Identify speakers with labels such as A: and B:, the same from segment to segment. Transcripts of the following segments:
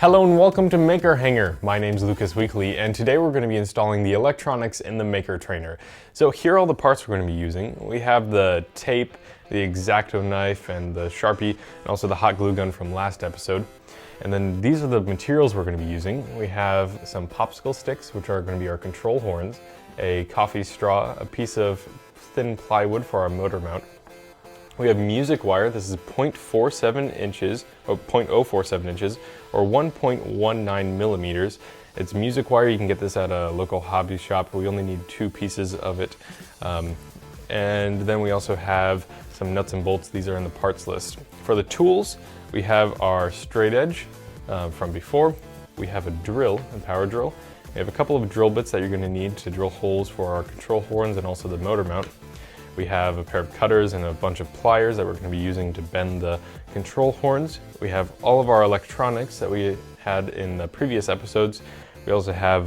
A: Hello and welcome to Maker Hangar. My name's Lucas Weakley, and today we're going to be installing the electronics in the Maker trainer. So here are all the parts we're going to be using. We have the tape, the X-Acto knife, and the Sharpie, and also the hot glue gun from last episode. And then these are the materials we're going to be using. We have some Popsicle sticks, which are going to be our control horns, a coffee straw, a piece of thin plywood for our motor mount. We have music wire. This is 0.47 inches, or 0.047 inches, or 1.19 millimeters. It's music wire. You can get this at a local hobby shop. We only need 2 pieces of it. And then we also have some nuts and bolts. These are in the parts list. For the tools, we have our straight edge from before. We have a drill, a power drill. We have a couple of drill bits that you're going to need to drill holes for our control horns and also the motor mount. We have a pair of cutters and a bunch of pliers that we're going to be using to bend the control horns. We have all of our electronics that we had in the previous episodes. We also have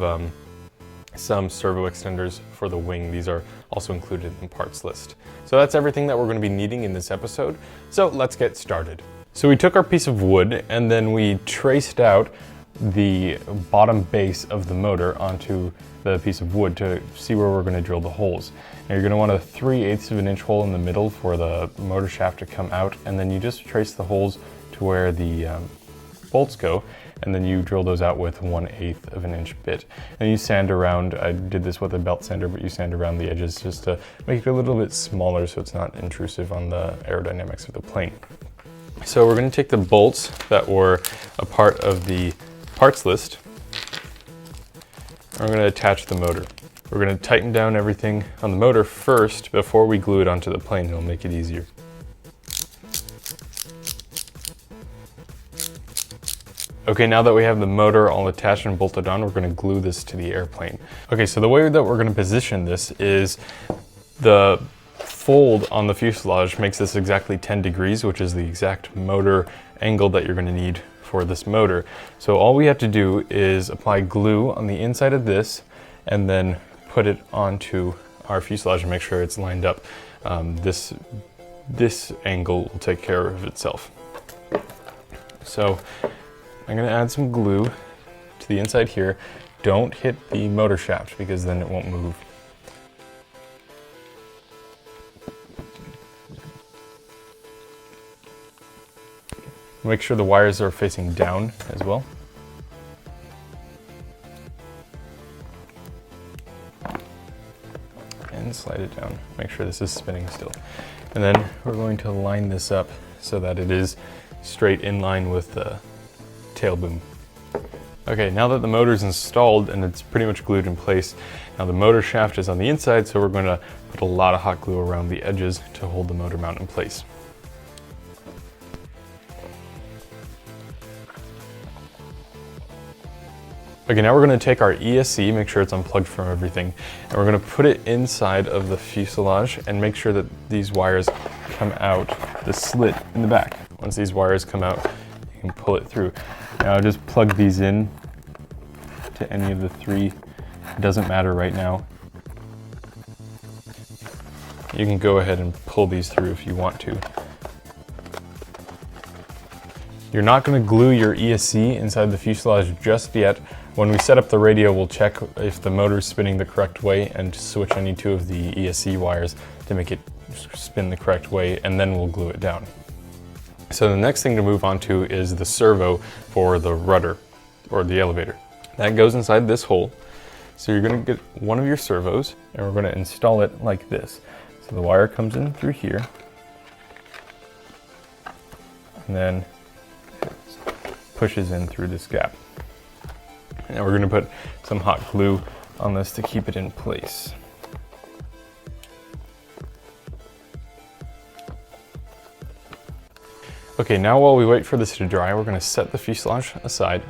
A: some servo extenders for the wing. These are also included in the parts list. So that's everything that we're going to be needing in this episode. So let's get started. So we took our piece of wood and then we traced out the bottom base of the motor onto the piece of wood to see where we're going to drill the holes. Now you're going to want a 3/8 of an inch hole in the middle for the motor shaft to come out, and then you just trace the holes to where the bolts go, and then you drill those out with 1/8 of an inch bit. And you sand around. I did this with a belt sander, but you sand around the edges just to make it a little bit smaller so it's not intrusive on the aerodynamics of the plane. So we're going to take the bolts that were a part of the parts list, and we're going to attach the motor. We're going to tighten down everything on the motor first before we glue it onto the plane. It'll make it easier. Okay, now that we have the motor all attached and bolted on, we're going to glue this to the airplane. Okay, so the way that we're going to position this is the fold on the fuselage makes this exactly 10 degrees, which is the exact motor angle that you're going to need for this motor. So all we have to do is apply glue on the inside of this and then put it onto our fuselage and make sure it's lined up. This angle will take care of itself. So I'm going to add some glue to the inside here. Don't hit the motor shaft because then it won't move. Make sure the wires are facing down as well. And slide it down. Make sure this is spinning still. And then we're going to line this up so that it is straight in line with the tail boom. Okay, now that the motor is installed and it's pretty much glued in place, now the motor shaft is on the inside, so we're going to put a lot of hot glue around the edges to hold the motor mount in place. Okay, now we're going to take our ESC, make sure it's unplugged from everything, and we're going to put it inside of the fuselage and make sure that these wires come out the slit in the back. Once these wires come out, you can pull it through. Now just plug these in to any of the 3. It doesn't matter right now. You can go ahead and pull these through if you want to. You're not going to glue your ESC inside the fuselage just yet. When we set up the radio, we'll check if the motor is spinning the correct way and switch any 2 of the ESC wires to make it spin the correct way, and then we'll glue it down. So the next thing to move on to is the servo for the rudder, or the elevator. That goes inside this hole. So you're going to get one of your servos, and we're going to install it like this. So the wire comes in through here, and then pushes in through this gap. And we're going to put some hot glue on this to keep it in place. Okay, now while we wait for this to dry, we're going to set the fuselage aside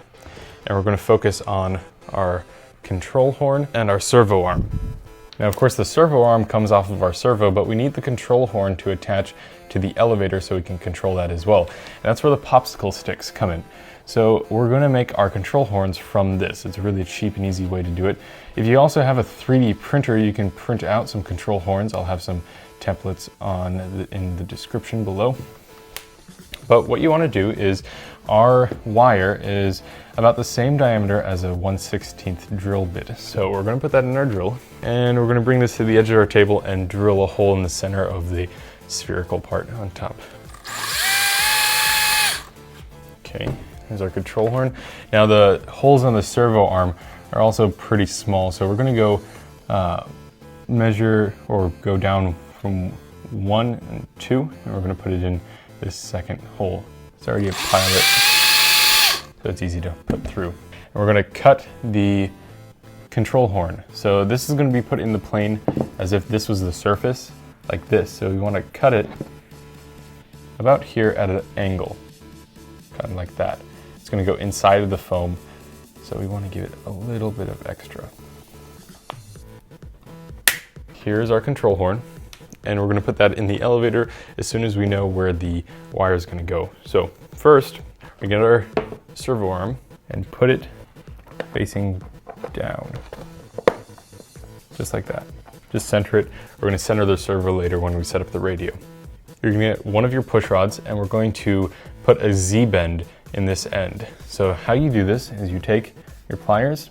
A: and we're going to focus on our control horn and our servo arm. Now, of course, the servo arm comes off of our servo, but we need the control horn to attach to the elevator so we can control that as well. And that's where the Popsicle sticks come in. So we're going to make our control horns from this. It's a really cheap and easy way to do it. If you also have a 3D printer, you can print out some control horns. I'll have some templates in the description below. But what you want to do is, our wire is about the same diameter as a 1/16 drill bit. So we're going to put that in our drill, and we're going to bring this to the edge of our table and drill a hole in the center of the spherical part on top. Okay, here's our control horn. Now the holes on the servo arm are also pretty small, so we're going to go measure or go down from 1 and 2, and we're going to put it in this second hole. It's already a pilot, so it's easy to put through. And we're going to cut the control horn. So this is going to be put in the plane as if this was the surface, like this. So we want to cut it about here at an angle, kind of like that. It's going to go inside of the foam, so we want to give it a little bit of extra. Here's our control horn, and we're going to put that in the elevator as soon as we know where the wire is going to go. So first, we get our servo arm and put it facing down, just like that. Just center it. We're going to center the servo later when we set up the radio. You're going to get one of your push rods, and we're going to put a Z-bend in this end. So how you do this is you take your pliers,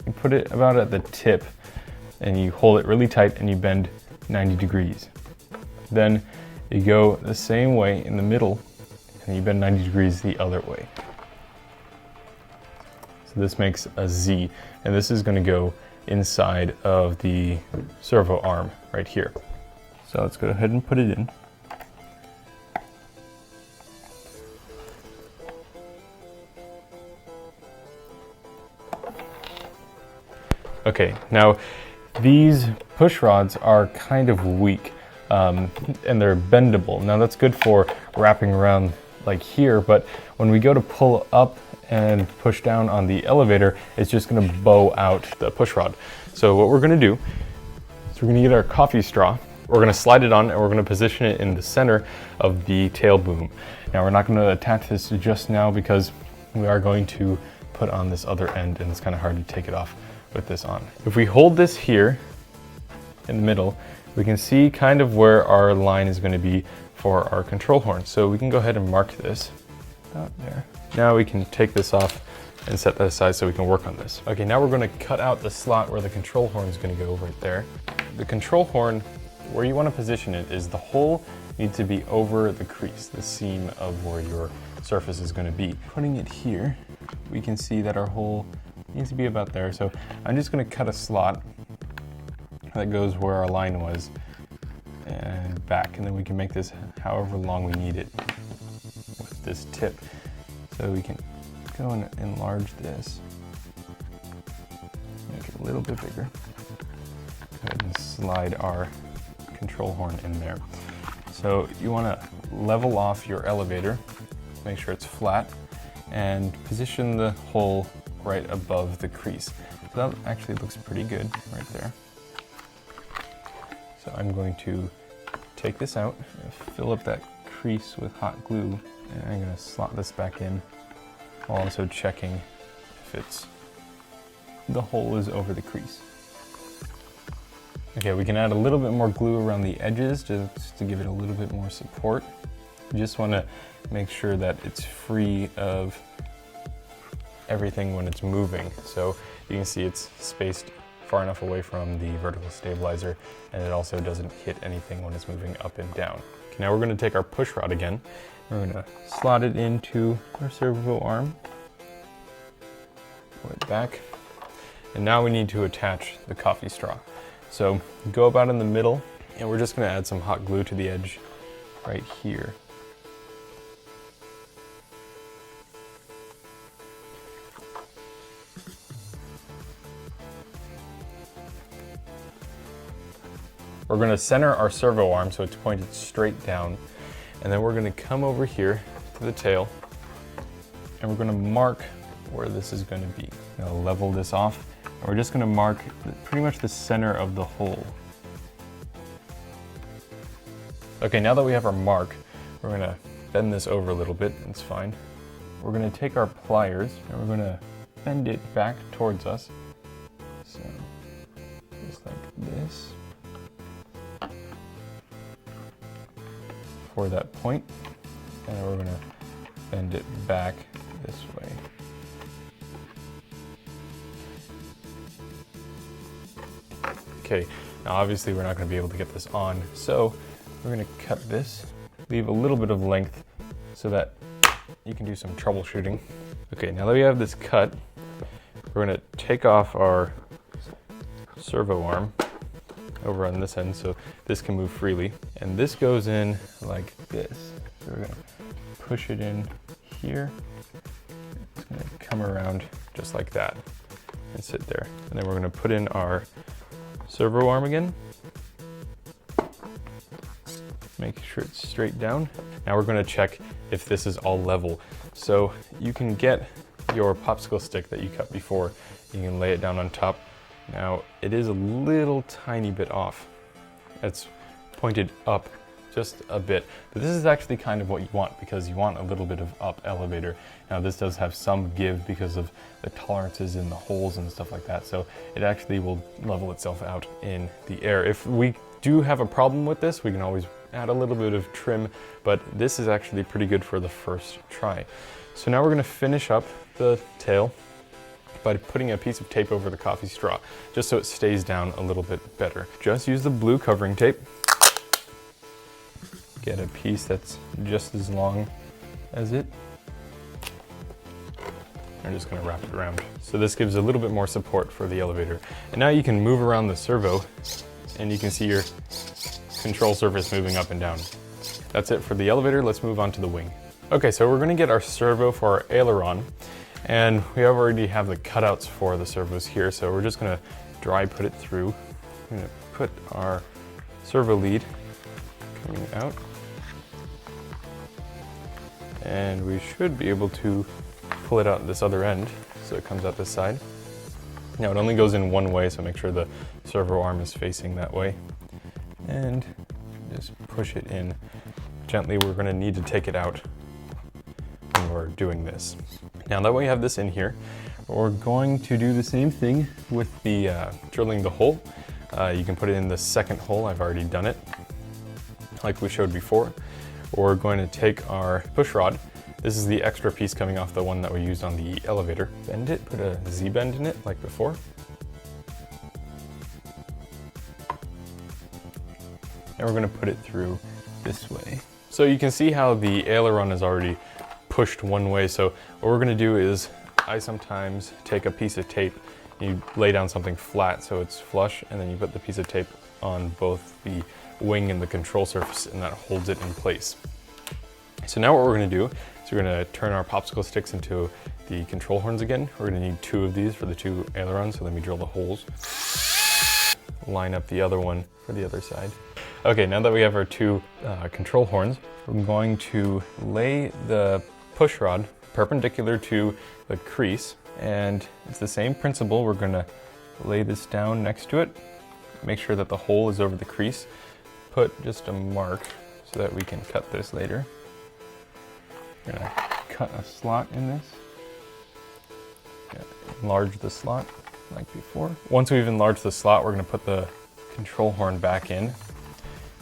A: you put it about at the tip, and you hold it really tight and you bend 90 degrees. Then you go the same way in the middle and you bend 90 degrees the other way. So this makes a Z, and this is going to go inside of the servo arm right here. So let's go ahead and put it in. Okay, now these push rods are kind of weak and they're bendable. Now that's good for wrapping around like here, but when we go to pull up and push down on the elevator, it's just going to bow out the push rod. So what we're going to do is we're going to get our coffee straw, we're going to slide it on, and we're going to position it in the center of the tail boom. Now we're not going to attach this just now because we are going to put on this other end, and it's kind of hard to take it off with this on. If we hold this here in the middle, we can see kind of where our line is going to be for our control horn. So we can go ahead and mark this out there. Now we can take this off and set that aside so we can work on this. Okay, now we're going to cut out the slot where the control horn is going to go right there. The control horn, where you want to position it is the hole needs to be over the crease, the seam of where your surface is going to be. Putting it here, we can see that our hole needs to be about there. So I'm just going to cut a slot that goes where our line was and back, and then we can make this however long we need it with this tip. So we can go and enlarge this, make it a little bit bigger, go ahead and slide our control horn in there. So you want to level off your elevator, make sure it's flat, and position the hole right above the crease. So that actually looks pretty good right there. So I'm going to take this out and fill up that crease with hot glue, and I'm going to slot this back in while also checking if the hole is over the crease. Okay, we can add a little bit more glue around the edges just to give it a little bit more support. You just want to make sure that it's free of everything when it's moving. So you can see it's spaced far enough away from the vertical stabilizer, and it also doesn't hit anything when it's moving up and down. Okay, now we're going to take our push rod again. We're going to slot it into our servo arm, pull it back, and now we need to attach the coffee straw. So go about in the middle, and we're just going to add some hot glue to the edge right here. We're going to center our servo arm so it's pointed straight down, and then we're going to come over here to the tail, and we're going to mark where this is going to be. I'm going to level this off, and we're just going to mark pretty much the center of the hole. Okay, now that we have our mark, we're going to bend this over a little bit. It's fine. We're going to take our pliers and we're going to bend it back towards us. So just like this for that point, and then we're going to bend it back this way. Okay, now obviously we're not going to be able to get this on, so we're going to cut this, leave a little bit of length so that you can do some troubleshooting. Okay, now that we have this cut, we're going to take off our servo arm over on this end so this can move freely. And this goes in like this. So we're going to push it in here. It's going to come around just like that and sit there. And then we're going to put in our servo arm again. Make sure it's straight down. Now we're going to check if this is all level. So you can get your popsicle stick that you cut before. You can lay it down on top. Now it is a little tiny bit off. It's pointed up just a bit, but this is actually kind of what you want because you want a little bit of up elevator. Now this does have some give because of the tolerances in the holes and stuff like that, so it actually will level itself out in the air. If we do have a problem with this, we can always add a little bit of trim, but this is actually pretty good for the first try. So now we're going to finish up the tail by putting a piece of tape over the coffee straw, just so it stays down a little bit better. Just use the blue covering tape. Get a piece that's just as long as it. I'm just going to wrap it around. So this gives a little bit more support for the elevator. And now you can move around the servo and you can see your control surface moving up and down. That's it for the elevator. Let's move on to the wing. Okay, so we're going to get our servo for our aileron. And we already have the cutouts for the servos here, so we're just going to dry put it through. I'm going to put our servo lead coming out. And we should be able to pull it out this other end, so it comes out this side. Now it only goes in one way, so make sure the servo arm is facing that way. And just push it in gently. We're going to need to take it out when we're doing this. Now that we have this in here, we're going to do the same thing with the drilling the hole. You can put it in the second hole. I've already done it, like we showed before. We're going to take our push rod. This is the extra piece coming off the one that we used on the elevator. Bend it, put a Z-bend in it like before. And we're going to put it through this way. So you can see how the aileron is already pushed one way. So what we're going to do is I sometimes take a piece of tape, you lay down something flat so it's flush, and then you put the piece of tape on both the wing and the control surface, and that holds it in place. So now what we're going to do is we're going to turn our popsicle sticks into the control horns again. We're going to need 2 of these for the 2 ailerons, so let me drill the holes. Line up the other one for the other side. Okay, now that we have our 2 control horns, we're going to lay the push rod perpendicular to the crease, and it's the same principle. We're going to lay this down next to it, make sure that the hole is over the crease, put just a mark so that we can cut this later. We're going to cut a slot in this, enlarge the slot like before. Once we've enlarged the slot, we're going to put the control horn back in.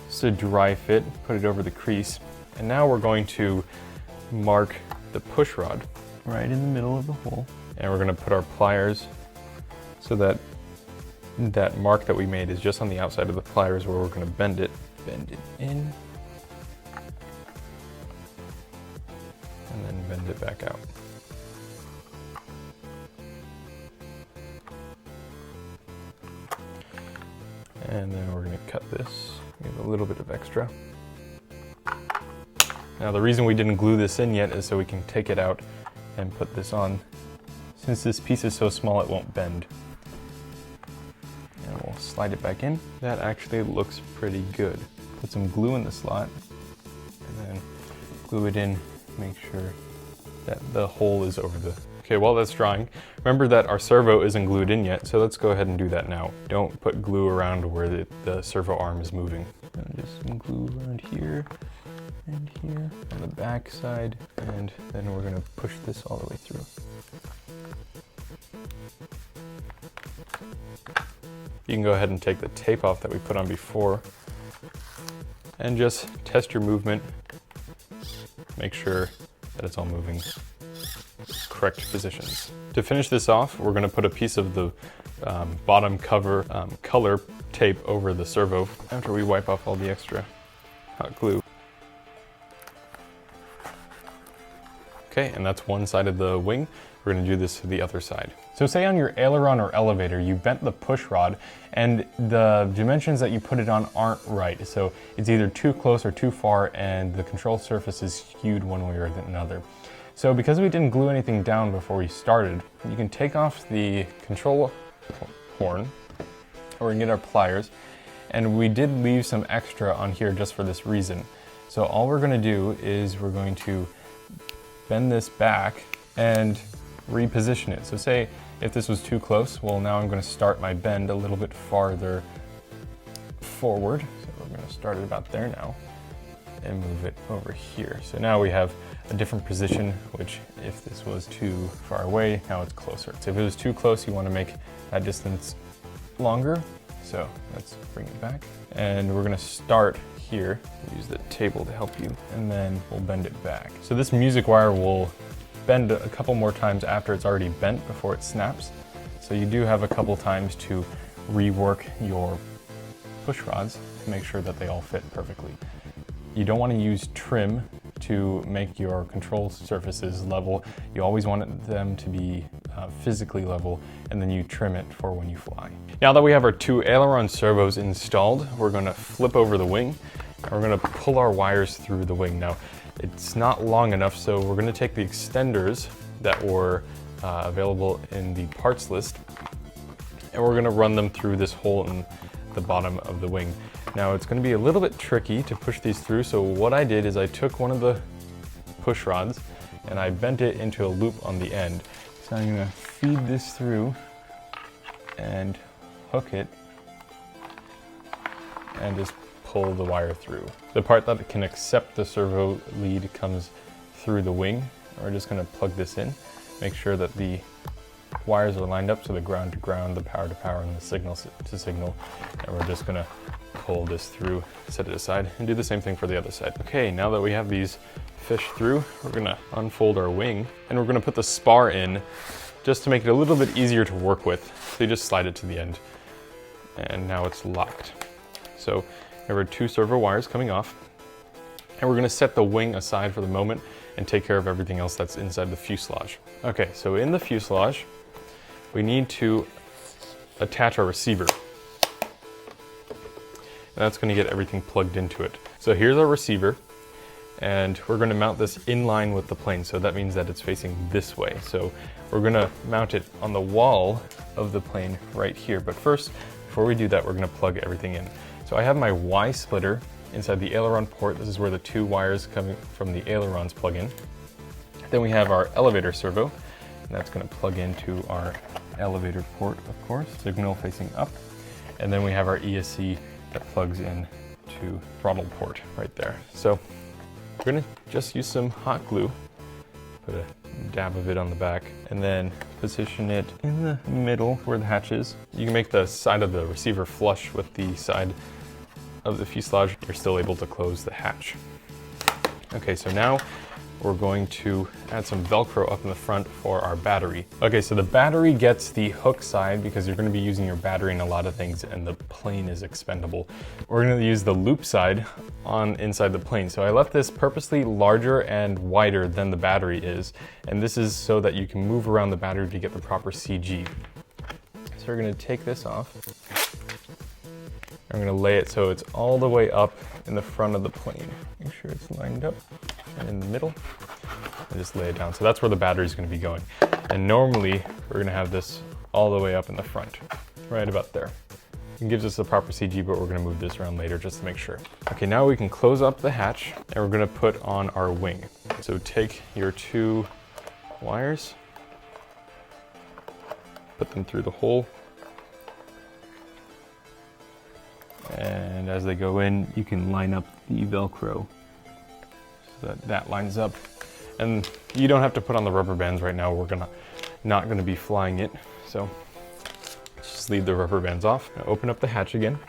A: Just a dry fit, put it over the crease, and now we're going to mark the push rod right in the middle of the hole, and we're going to put our pliers so that that mark that we made is just on the outside of the pliers where we're going to bend it in, and then bend it back out. And then we're going to cut this. We have a little bit of extra. Now the reason we didn't glue this in yet is so we can take it out and put this on. Since this piece is so small, it won't bend. And we'll slide it back in. That actually looks pretty good. Put some glue in the slot and then glue it in, make sure that the hole is over the... Okay, while that's drying, remember that our servo isn't glued in yet, so let's go ahead and do that now. Don't put glue around where the servo arm is moving. And just some glue around here and here on the back side, and then we're going to push this all the way through. You can go ahead and take the tape off that we put on before and just test your movement. Make sure that it's all moving correct positions. To finish this off, we're going to put a piece of the bottom cover color tape over the servo after we wipe off all the extra hot glue. Okay, and that's one side of the wing. We're going to do this to the other side. So say on your aileron or elevator, you bent the push rod and the dimensions that you put it on aren't right. So it's either too close or too far and the control surface is skewed one way or another. So because we didn't glue anything down before we started, you can take off the control horn, or we can get our pliers, and we did leave some extra on here just for this reason. So all we're going to do is we're going to bend this back and reposition it. So say if this was too close, well, now I'm going to start my bend a little bit farther forward. So we're going to start it about there now and move it over here. So now we have a different position, which if this was too far away, now it's closer. So if it was too close, you want to make that distance longer. So let's bring it back. And we're going to start here. Use the table to help you, and then we'll bend it back. So this music wire will bend a couple more times after it's already bent before it snaps. So you do have a couple times to rework your push rods to make sure that they all fit perfectly. You don't want to use trim to make your control surfaces level. You always want them to be physically level, and then you trim it for when you fly. Now that we have our two aileron servos installed, we're going to flip over the wing and we're going to pull our wires through the wing. Now it's not long enough, so we're going to take the extenders that were available in the parts list and we're going to run them through this hole in the bottom of the wing. Now it's going to be a little bit tricky to push these through, so what I did is I took one of the push rods and I bent it into a loop on the end. So I'm going to feed this through and hook it and just pull the wire through. The part that can accept the servo lead comes through the wing. We're just going to plug this in, make sure that the wires are lined up, so the ground to ground, the power to power, and the signal to signal, and we're just going to pull this through, set it aside, and do the same thing for the other side. Okay, now that we have these fished through, we're going to unfold our wing, and we're going to put the spar in just to make it a little bit easier to work with. So you just slide it to the end, and now it's locked. So there are two servo wires coming off, and we're going to set the wing aside for the moment and take care of everything else that's inside the fuselage. Okay, so in the fuselage, we need to attach our receiver. And that's going to get everything plugged into it. So here's our receiver, and we're going to mount this in line with the plane. So that means that it's facing this way. So we're going to mount it on the wall of the plane right here. But first, before we do that, we're going to plug everything in. So I have my Y splitter inside the aileron port. This is where the two wires coming from the ailerons plug in. Then we have our elevator servo, and that's going to plug into our elevator port, of course, signal facing up. And then we have our ESC that plugs in to throttle port right there. So we're going to just use some hot glue, put a dab of it on the back, and then position it in the middle where the hatch is. You can make the side of the receiver flush with the side of the fuselage. You're still able to close the hatch. Okay, so now we're going to add some Velcro up in the front for our battery. Okay, so the battery gets the hook side because you're going to be using your battery in a lot of things and the plane is expendable. We're going to use the loop side on inside the plane. So I left this purposely larger and wider than the battery is, and this is so that you can move around the battery to get the proper CG. So we're going to take this off. I'm going to lay it so it's all the way up in the front of the plane. Make sure it's lined up and in the middle, and just lay it down. So that's where the battery is going to be going. And normally we're going to have this all the way up in the front, right about there. It gives us the proper CG, but we're going to move this around later just to make sure. Okay, now we can close up the hatch and we're going to put on our wing. So take your two wires, put them through the hole, and as they go in, you can line up the Velcro so that that lines up. And you don't have to put on the rubber bands right now. We're not gonna be flying it, so just leave the rubber bands off. Now open up the hatch again,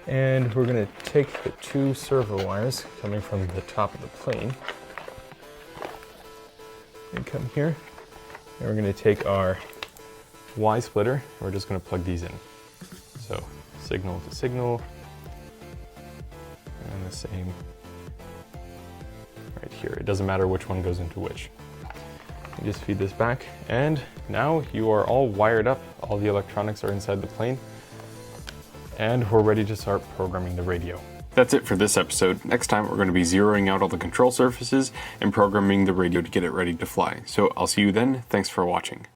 A: and we're gonna take the two servo wires coming from the top of the plane, We come here, and we're gonna take our Y splitter, and we're just gonna plug these in. So signal to signal, and the same right here. It doesn't matter which one goes into which. You just feed this back, and now you are all wired up. All the electronics are inside the plane, and we're ready to start programming the radio. That's it for this episode. Next time, we're going to be zeroing out all the control surfaces and programming the radio to get it ready to fly. So I'll see you then. Thanks for watching.